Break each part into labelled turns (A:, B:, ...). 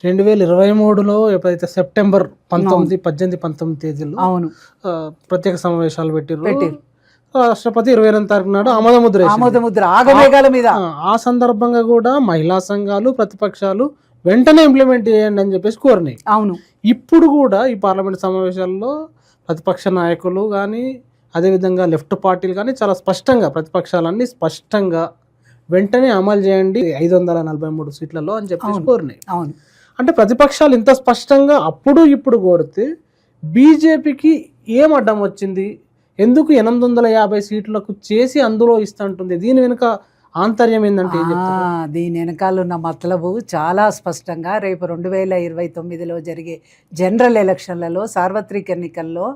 A: 2023లో ఎప్పుడైతే సెప్టెంబర్ 19, 18, 19 తేదీల్లో
B: అవును
A: ప్రత్యేక సమావేశాలు పెట్టిర్రు. రాష్ట్రపతి 28వ తారీఖు నాడు
B: ఆమోదముద్ర ఆగమేఘాల మీద.
A: ఆ సందర్భంగా కూడా మహిళా సంఘాలు, ప్రతిపక్షాలు వెంటనే ఇంప్లిమెంట్ చేయండి అని చెప్పేసి కోరినాయి.
B: అవును,
A: ఇప్పుడు కూడా ఈ పార్లమెంట్ సమావేశాల్లో ప్రతిపక్ష నాయకులు కానీ, అదేవిధంగా లెఫ్ట్ పార్టీలు కానీ చాలా స్పష్టంగా, ప్రతిపక్షాలన్నీ స్పష్టంగా వెంటనే అమలు చేయండి 543 సీట్లలో అని చెప్పేసి కోరినాయి.
B: అవును,
A: అంటే ప్రతిపక్షాలు ఇంత స్పష్టంగా అప్పుడు ఇప్పుడు కోరితే బీజేపీకి ఏం అడ్డం వచ్చింది? ఎందుకు 850 సీట్లకు చేసి అందులో ఇస్తుంటుంది? దీని వెనుక ఆంతర్యం ఏంటంటే ఏం చెప్తారు?
B: దీని వెనకాల ఉన్న మతలబు చాలా స్పష్టంగా రేపు 2029లో జరిగే జనరల్ ఎలక్షన్లలో, సార్వత్రిక ఎన్నికల్లో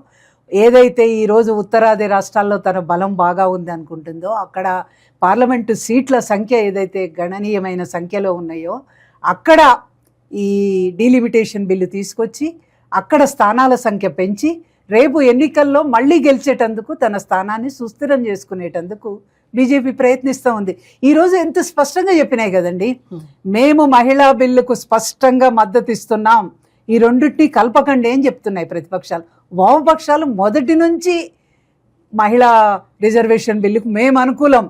B: ఏదైతే ఈరోజు ఉత్తరాది రాష్ట్రాల్లో తన బలం బాగా ఉంది అనుకుంటుందో, అక్కడ పార్లమెంటు సీట్ల సంఖ్య ఏదైతే గణనీయమైన సంఖ్యలో ఉన్నాయో అక్కడ ఈ డీలిమిటేషన్ బిల్లు తీసుకొచ్చి అక్కడ స్థానాల సంఖ్య పెంచి రేపు ఎన్నికల్లో మళ్ళీ గెలిచేటందుకు తన స్థానాన్ని సుస్థిరం చేసుకునేటందుకు బీజేపీ ప్రయత్నిస్తూ ఉంది. ఈరోజు ఎంత స్పష్టంగా చెప్పినాయి కదండి, మేము మహిళా బిల్లుకు స్పష్టంగా మద్దతు ఇస్తున్నాం, ఈ రెండింటినీ కలపకండి అని చెప్తున్నాయి ప్రతిపక్షాలు. వామపక్షాలు మొదటి నుంచి మహిళా రిజర్వేషన్ బిల్లుకు మేము అనుకూలం,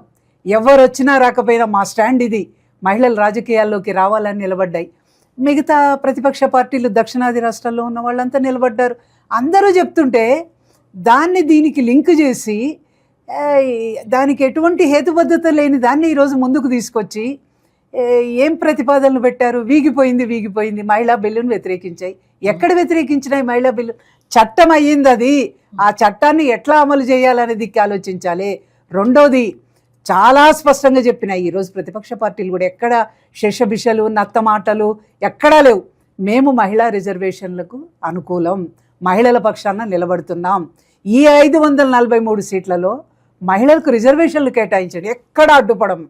B: ఎవరు వచ్చినా రాకపోయినా మా స్టాండ్ ఇది, మహిళలు రాజకీయాల్లోకి రావాలని నిలబడ్డాయి. మిగతా ప్రతిపక్ష పార్టీలు దక్షిణాది రాష్ట్రాల్లో ఉన్న వాళ్ళంతా నిలబడ్డారు. అందరూ చెప్తుంటే దాన్ని దీనికి లింక్ చేసి దానికి ఎటువంటి హేతుబద్ధత లేని దాన్ని ఈరోజు ముందుకు తీసుకొచ్చి ఏం ప్రతిపాదనలు పెట్టారు? వీగిపోయింది మహిళా బిల్లును వ్యతిరేకించాయి. ఎక్కడ వ్యతిరేకించినాయి మహిళా బిల్లు? చట్టం అయ్యింది అది, ఆ చట్టాన్ని ఎట్లా అమలు చేయాలనే దిక్కు ఆలోచించాలి. రెండోది చాలా స్పష్టంగా చెప్పినాయి ఈరోజు ప్రతిపక్ష పార్టీలు కూడా, ఎక్కడ శషబిషలు నత్త మాటలు ఎక్కడా లేవు. మేము మహిళా రిజర్వేషన్లకు అనుకూలం, మహిళల పక్షాన నిలబడుతున్నాం, ఈ 543 సీట్లలో మహిళలకు రిజర్వేషన్లు కేటాయించండి, ఎక్కడ అడ్డుపడం,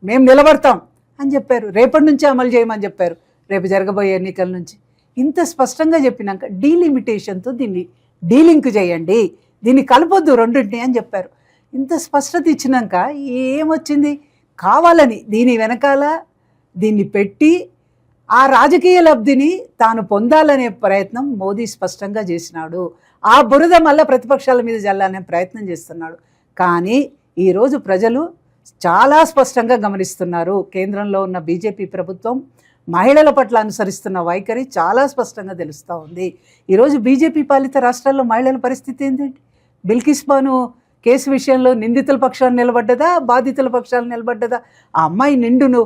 B: మేము నిలబడతాం అని చెప్పారు. రేపటి నుంచి అమలు చేయమని చెప్పారు, రేపు జరగబోయే ఎన్నికల నుంచి. ఇంత స్పష్టంగా చెప్పినాక డీలిమిటేషన్తో దీన్ని డీలింక్ చేయండి, దీన్ని కలపొద్దు రెండింటిని అని చెప్పారు. ఇంత స్పష్టత ఇచ్చినాక ఏమొచ్చింది? కావాలని దీని వెనకాల దీన్ని పెట్టి ఆ రాజకీయ లబ్ధిని తాను పొందాలనే ప్రయత్నం మోదీ స్పష్టంగా చేసినాడు. ఆ బురద మళ్ళీ ప్రతిపక్షాల మీద జల్లాలనే ప్రయత్నం చేస్తున్నాడు. కానీ ఈరోజు ప్రజలు చాలా స్పష్టంగా గమనిస్తున్నారు, కేంద్రంలో ఉన్న బీజేపీ ప్రభుత్వం మహిళల పట్ల అనుసరిస్తున్న వైఖరి చాలా స్పష్టంగా తెలుస్తూ ఉంది. ఈరోజు బీజేపీ పాలిత రాష్ట్రాల్లో మహిళల పరిస్థితి ఏంటంటే, బిల్కిస్ బాను కేసు విషయంలో నిందితుల పక్షాన్ని నిలబడ్డదా, బాధితుల పక్షాన్ని నిలబడ్డదా? ఆ అమ్మాయి నిండును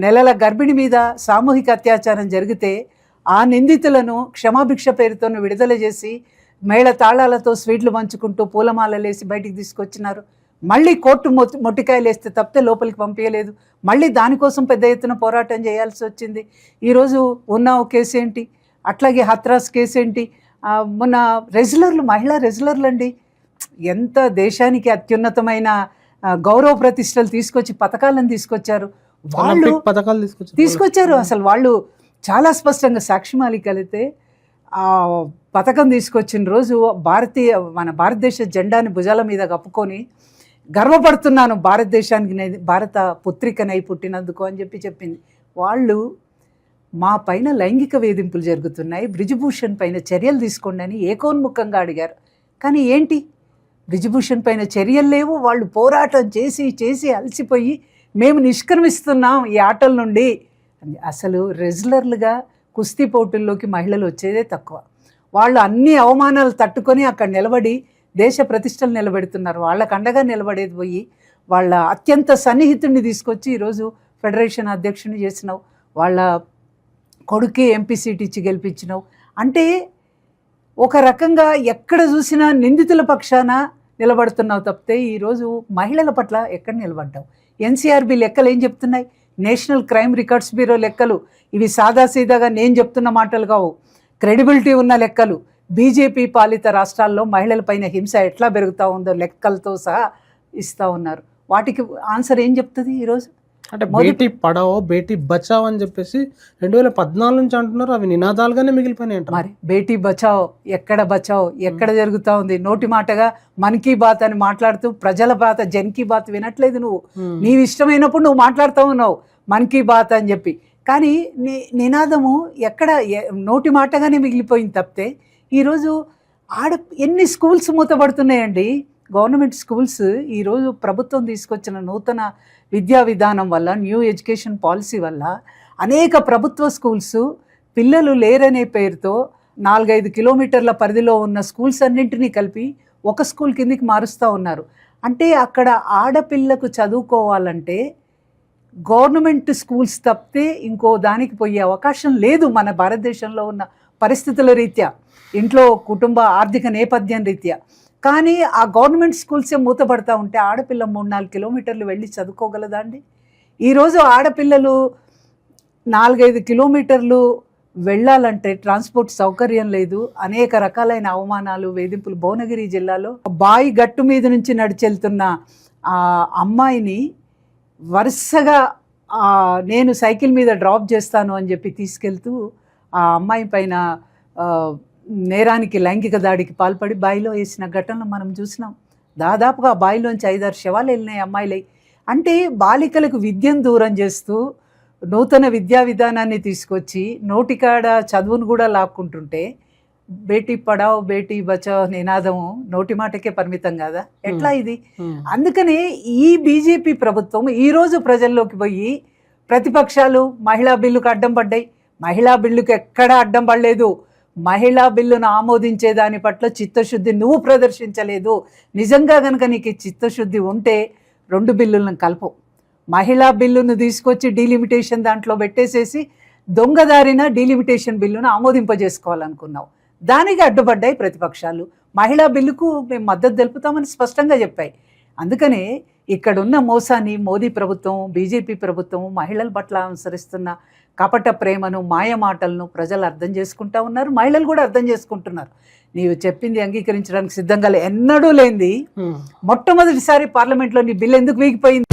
B: నెలల గర్భిణి మీద సామూహిక అత్యాచారం జరిగితే ఆ నిందితులను క్షమాభిక్ష పేరుతో విడుదల చేసి మేళ తాళాలతో స్వీట్లు పంచుకుంటూ పూలమాలలేసి బయటికి తీసుకొచ్చినారు. మళ్ళీ కోర్టు మొట్టికాయలు వేస్తే తప్పితే లోపలికి పంపించలేదు. మళ్ళీ దానికోసం పెద్ద ఎత్తున పోరాటం చేయాల్సి వచ్చింది. ఈరోజు ఉన్నావు కేసు ఏంటి, అట్లాగే హత్రాస్ కేసు ఏంటి, మొన్న రెజ్లర్లు, మహిళా రెజ్లర్లు అండి, ఎంత దేశానికి అత్యున్నతమైన గౌరవ ప్రతిష్టలు తీసుకొచ్చి పథకాలను తీసుకొచ్చారు. వాళ్ళు తీసుకొచ్చారు అసలు వాళ్ళు చాలా స్పష్టంగా. సాక్షి మాలిక్ అయితే ఆ పథకం తీసుకొచ్చిన రోజు మన భారతదేశ జెండాని భుజాల మీద కప్పుకొని గర్వపడుతున్నాను, భారతదేశానికి భారత పుత్రికనై పుట్టినందుకు అని చెప్పింది. వాళ్ళు మా పైన లైంగిక వేధింపులు జరుగుతున్నాయి, బ్రిజ్భూషణ్ పైన చర్యలు తీసుకోండి అని ఏకోన్ముఖంగా అడిగారు. కానీ ఏంటి, బ్రిజ్భూషణ్ పైన చర్యలు లేవు. వాళ్ళు పోరాటం చేసి అలసిపోయి మేము నిష్క్రమిస్తున్నాం ఈ ఆటల నుండి. అసలు రెజ్లర్లుగా కుస్తీ పోటీల్లోకి మహిళలు వచ్చేదే తక్కువ. వాళ్ళు అన్ని అవమానాలు తట్టుకొని అక్కడ నిలబడి దేశ ప్రతిష్టలు నిలబెడుతున్నారు. వాళ్ళకు అండగా నిలబడేది పోయి వాళ్ళ అత్యంత సన్నిహితుడిని తీసుకొచ్చి ఈరోజు ఫెడరేషన్ అధ్యక్షుని చేసినావు, వాళ్ళ కొడుకే ఎంపీ సీట్ ఇచ్చి గెలిపించినావు. అంటే ఒక రకంగా ఎక్కడ చూసినా నిందితుల పక్షాన నిలబడుతున్నావు తప్పితే ఈరోజు మహిళల పట్ల ఎక్కడ నిలబడ్డావు? ఎన్సీఆర్బీ లెక్కలు ఏం చెప్తున్నాయి? నేషనల్ క్రైమ్ రికార్డ్స్ బ్యూరో లెక్కలు, ఇవి సాదాసీదాగా నేను చెప్తున్న మాటలు కావు, క్రెడిబిలిటీ ఉన్న లెక్కలు. బీజేపీ పాలిత రాష్ట్రాల్లో మహిళలపైన హింస ఎట్లా పెరుగుతూ ఉందో లెక్కలతో సహా ఇస్తూ ఉన్నారు. వాటికి ఆన్సర్ ఏం చెప్తుంది ఈరోజు?
A: అంటే బేటీ పడావో బేటీ బచావో అని చెప్పేసి 2014 నుంచి అంటున్నారు, అవి నినాదాలుగానే మిగిలిపోయినాయి.
B: మరి బేటీ బచావో ఎక్కడ జరుగుతూ ఉంది? నోటి మాటగా మన్ కీ బాత్ అని మాట్లాడుతూ ప్రజల బాత జన్ కీ బాత్ వినట్లేదు నువ్వు. నీవు ఇష్టమైనప్పుడు నువ్వు మాట్లాడుతూ ఉన్నావు మన్ కీ బాత్ అని చెప్పి. కానీ నినాదము ఎక్కడ నోటి మాటగానే మిగిలిపోయింది తప్పితే ఈరోజు ఎన్ని స్కూల్స్ మూతపడుతున్నాయండి. గవర్నమెంట్ స్కూల్స్ ఈరోజు ప్రభుత్వం తీసుకొచ్చిన నూతన విద్యా విధానం వల్ల, న్యూ ఎడ్యుకేషన్ పాలసీ వల్ల అనేక ప్రభుత్వ స్కూల్స్ పిల్లలు లేరనే పేరుతో 4-5 కిలోమీటర్ల పరిధిలో ఉన్న స్కూల్స్ అన్నింటినీ కలిపి ఒక స్కూల్ కిందికి మారుస్తూ ఉన్నారు. అంటే అక్కడ ఆడపిల్లకు చదువుకోవాలంటే గవర్నమెంట్ స్కూల్స్ తప్పితే ఇంకో దానికి పోయే అవకాశం లేదు. మన భారతదేశంలో ఉన్న పరిస్థితుల రీత్యా, ఇంట్లో కుటుంబ ఆర్థిక నేపథ్యం రీత్యా. కానీ ఆ గవర్నమెంట్ స్కూల్సే మూతపడతా ఉంటే ఆడపిల్ల 3-4 కిలోమీటర్లు వెళ్ళి చదువుకోగలదా అండి? ఈరోజు ఆడపిల్లలు 4-5 కిలోమీటర్లు వెళ్ళాలంటే ట్రాన్స్పోర్ట్ సౌకర్యం లేదు. అనేక రకాలైన అవమానాలు, వేధింపులు. భువనగిరి జిల్లాలో బాయి గట్టు మీద నుంచి నడిచెళ్తున్న ఆ అమ్మాయిని వరుసగా నేను సైకిల్ మీద డ్రాప్ చేస్తాను అని చెప్పి తీసుకెళ్తూ ఆ అమ్మాయి పైన నేరానికి, లైంగిక దాడికి పాల్పడి బావిలో వేసిన ఘటనలు మనం చూసినాం. దాదాపుగా ఆ బావిలోంచి 5-6 శవాలు వెళ్ళినాయి అమ్మాయిలై. అంటే బాలికలకు విద్యను దూరం చేస్తూ నూతన విద్యా విధానాన్ని తీసుకొచ్చి నోటికాడ చదువును కూడా లాక్కుంటుంటే బేటీ పడావ్ బేటీ బచావ్ నినాదము నోటి మాటకే పరిమితం కాదా? ఎట్లా ఇది? అందుకనే ఈ బీజేపీ ప్రభుత్వం ఈరోజు ప్రజల్లోకి పోయి ప్రతిపక్షాలు మహిళా బిల్లుకు అడ్డం పడ్డాయి. మహిళా బిల్లుకు ఎక్కడా అడ్డం పడలేదు. మహిళా బిల్లును ఆమోదించే దాని పట్ల చిత్తశుద్ధి నువ్వు ప్రదర్శించలేదు. నిజంగా కనుక నీకు చిత్తశుద్ధి ఉంటే 2 బిల్లులను కలుపు. మహిళా బిల్లును తీసుకొచ్చి డీలిమిటేషన్ దాంట్లో పెట్టేసేసి దొంగదారిన డీలిమిటేషన్ బిల్లును ఆమోదింపజేసుకోవాలనుకున్నావు. దానికి అడ్డుపడ్డాయి ప్రతిపక్షాలు. మహిళా బిల్లుకు మేము మద్దతు తెలుపుతామని స్పష్టంగా చెప్పాయి. అందుకనే ఇక్కడున్న మోసాన్ని మోదీ ప్రభుత్వం, బీజేపీ ప్రభుత్వం మహిళల పట్ల అనుసరిస్తున్న కపట ప్రేమను, మాయ మాటలను ప్రజలు అర్థం చేసుకుంటా ఉన్నారు. మహిళలు కూడా అర్థం చేసుకుంటున్నారు. నీవు చెప్పింది అంగీకరించడానికి సిద్ధంగా ఎన్నడూ లేనిది మొట్టమొదటిసారి పార్లమెంట్లో నీ బిల్లు ఎందుకు వీగిపోయింది?